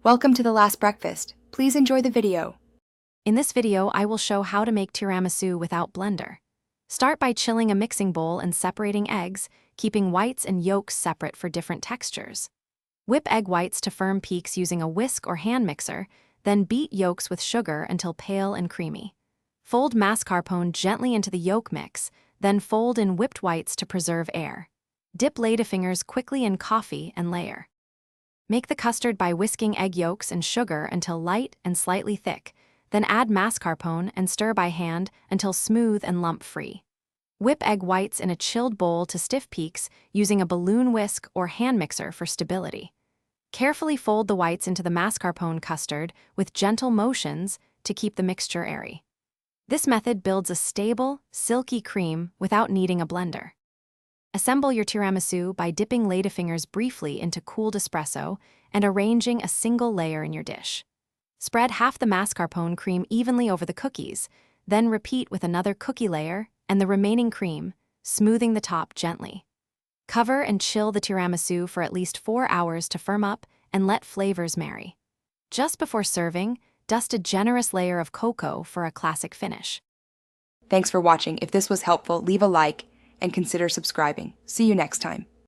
Welcome to the last breakfast. Please enjoy the video. In this video, I will show how to make tiramisu without blender. Start by chilling a mixing bowl and separating eggs, keeping whites and yolks separate for different textures. Whip egg whites to firm peaks using a whisk or hand mixer, then beat yolks with sugar until pale and creamy. Fold mascarpone gently into the yolk mix, then fold in whipped whites to preserve air. Dip ladyfingers quickly in coffee and layer. Make the custard by whisking egg yolks and sugar until light and slightly thick, then add mascarpone and stir by hand until smooth and lump-free. Whip egg whites in a chilled bowl to stiff peaks using a balloon whisk or hand mixer for stability. Carefully fold the whites into the mascarpone custard with gentle motions to keep the mixture airy. This method builds a stable, silky cream without needing a blender. Assemble your tiramisu by dipping ladyfingers briefly into cooled espresso and arranging a single layer in your dish. Spread half the mascarpone cream evenly over the cookies, then repeat with another cookie layer and the remaining cream, smoothing the top gently. Cover and chill the tiramisu for at least 4 hours to firm up and let flavors marry. Just before serving, dust a generous layer of cocoa for a classic finish. Thanks for watching. If this was helpful, leave a like and consider subscribing. See you next time.